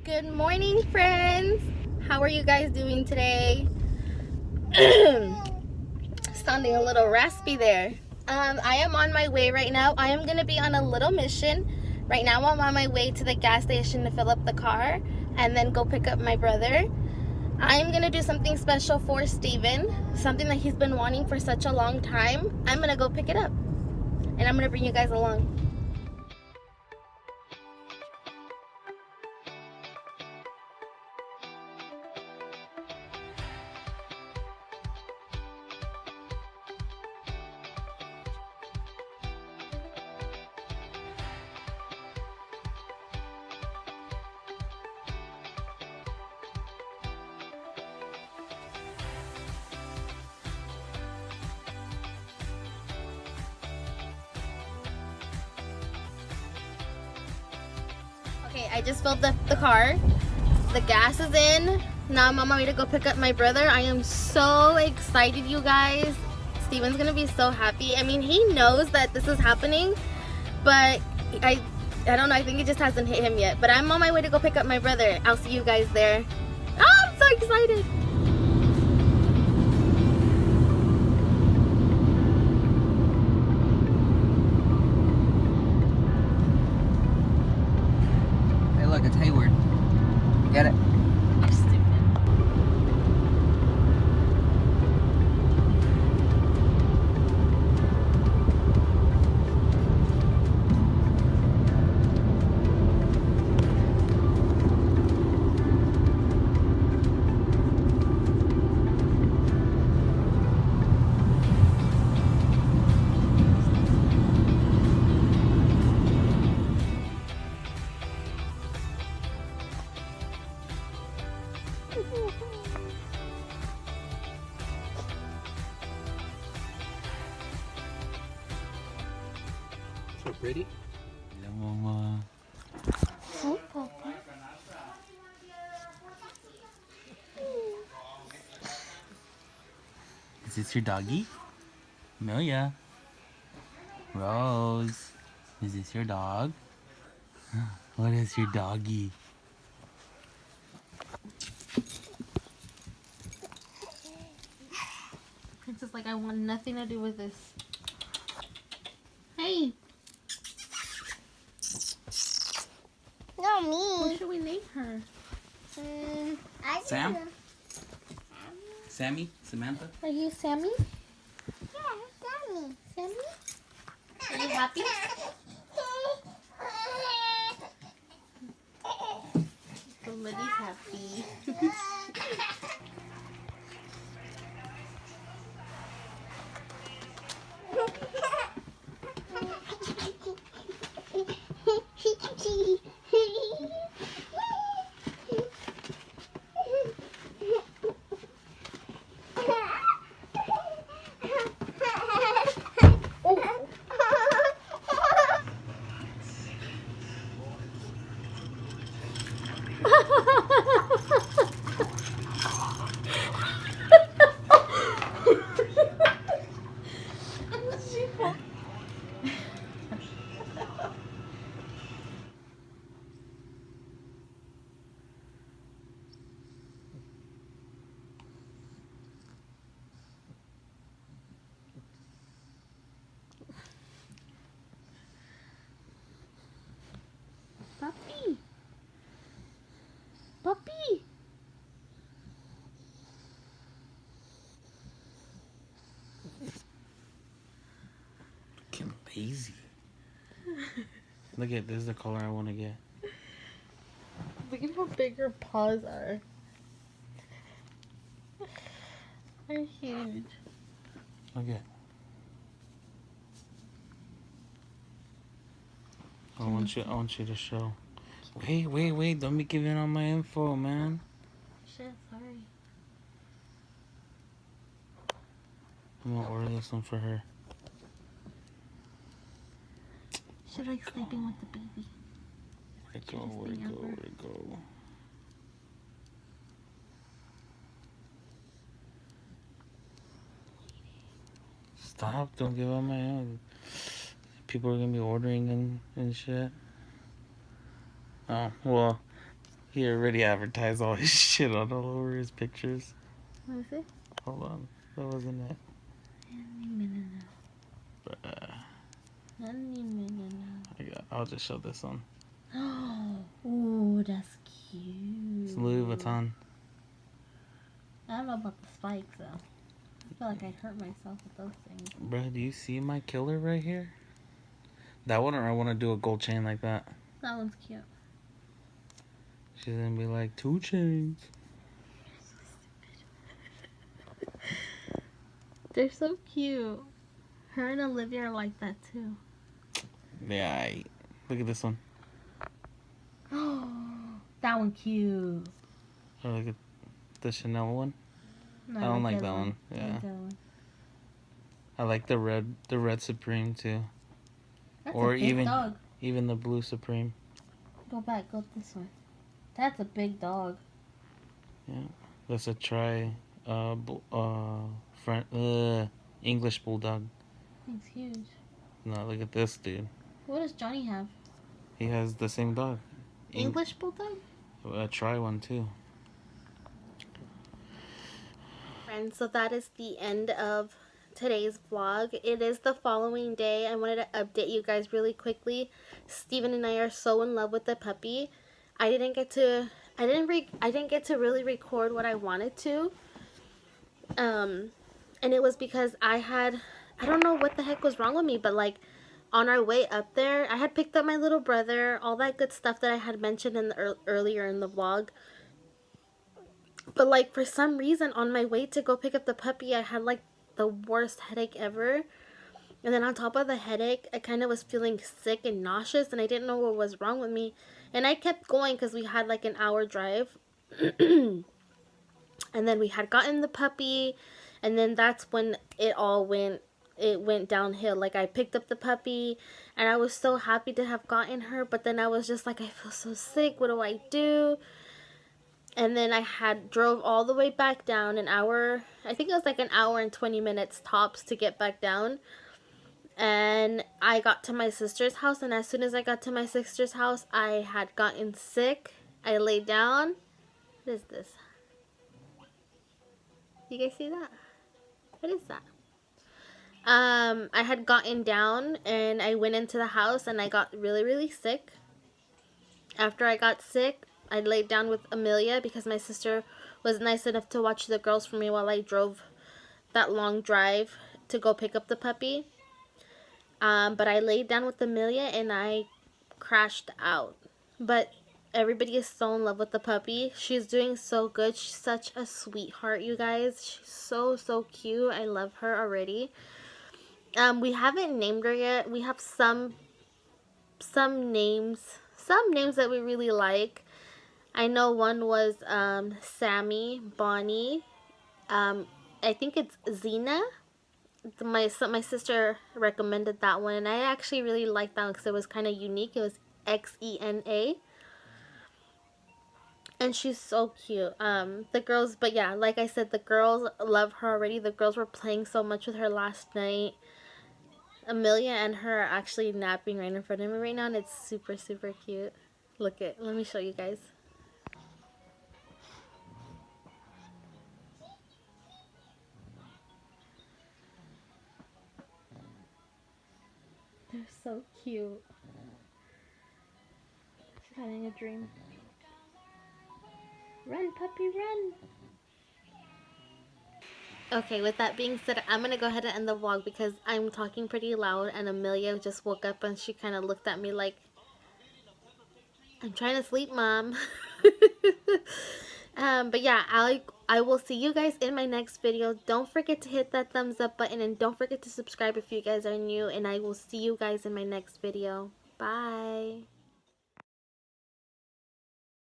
Good morning, friends. How are you guys doing today? Sounding a little raspy there. I am on my way right now. I am going to be on a little mission. Right now I'm on my way to the gas station to fill up the car and then go pick up my brother. I'm going to do something special for Steven, something that he's been wanting for such a long time. I'm going to go pick it up and I'm going to bring you guys along. Okay, I just filled up the car. The gas is in. Now I'm on my way to go pick up my brother. I am so excited, you guys. Steven's gonna be so happy. I mean, he knows that this is happening, but I don't know. I think it just hasn't hit him yet. But I'm on my way to go pick up my brother. I'll see you guys there. Oh, I'm so excited. Hey, look, it's Hayward. Get it? You're stupid. So pretty. Oh, Papa. Is this your doggy? Amelia. Rose. Is this your dog? What is your doggy? Princess like, I want nothing to do with this. Hey, No, what me. should we name her? I Sam? don't know. Sammy? Samantha? Are you Sammy? Yeah, Sammy. Sammy? Are you happy? Somebody's happy. Puppy. Puppy. Looking lazy. Look at this is the color I want to get. Look at how big her paws are. They're huge. Look at. I want you to show. Wait. Don't be giving out my info, man. Shit, sorry. I'm gonna order this one for her. She likes sleeping with the baby. Where'd it go? Stop, don't give out my own. People are gonna be ordering and shit. Oh, well, He already advertised all his shit on all over his pictures. Let me see. Hold on. That wasn't it. I'll just show this one. Oh, that's cute. It's Louis Vuitton. I don't know about the spikes though. I feel like I'd hurt myself with those things. Bruh, do you see my killer right here? That one, or I want to do a gold chain like that. That one's cute. She's gonna be like, 2 chains. They're so cute. Her and Olivia are like that too. Yeah, look at this one. Oh, that one cute. Oh, look at the Chanel one. No, I don't like that one. I Yeah. like that one. I like the red Supreme too. That's Or a big even- dog. Even the blue Supreme. Go back, go this way. That's a big dog. That's a English bulldog. He's huge. No, look at this dude. What does Johnny have? He has the same dog. English bulldog? Try one too. Friends, so that is the end of today's vlog. It is the following day. I wanted to update you guys really quickly. Steven and I are so in love with the puppy. I didn't get to really record what I wanted to. And it was because I don't know what the heck was wrong with me, but like on our way up there, I had picked up my little brother, all that good stuff that I had mentioned in the earlier in the vlog. But like for some reason on my way to go pick up the puppy, I had like the worst headache ever. And then on top of the headache, I kind of was feeling sick and nauseous, and I didn't know what was wrong with me. And I kept going because we had like an hour drive. And then we had gotten the puppy, and then that's when it went downhill. Like I picked up the puppy and I was so happy to have gotten her, but then I was just like, I feel so sick, what do I do? And then I drove all the way back down, an hour, I think it was like an hour and 20 minutes tops to get back down. And I got to my sister's house, and as soon as I got to my sister's house, I had gotten sick. I laid down. What is this? You guys see that? What is that? I had gotten down and I went into the house and I got really, really sick. After I got sick, I laid down with Amelia because my sister was nice enough to watch the girls for me while I drove that long drive to go pick up the puppy. But I laid down with Amelia and I crashed out. But everybody is so in love with the puppy. She's doing so good. She's such a sweetheart, you guys. She's so, so cute. I love her already. We haven't named her yet. We have some names that we really like. I know one was Sammy, Bonnie. I think it's Xena. My sister recommended that one, and I actually really liked that one because it was kind of unique. It was Xena. And she's so cute. The girls, but yeah, like I said, the girls love her already. The girls were playing so much with her last night. Amelia and her are actually napping right in front of me right now, and it's super, super cute. Let me show you guys. They're so cute. She's having a dream. Run, puppy, run! Okay, with that being said, I'm going to go ahead and end the vlog because I'm talking pretty loud and Amelia just woke up and she kind of looked at me like, I'm trying to sleep, Mom. But yeah, I will see you guys in my next video. Don't forget to hit that thumbs up button and don't forget to subscribe if you guys are new, and I will see you guys in my next video. Bye!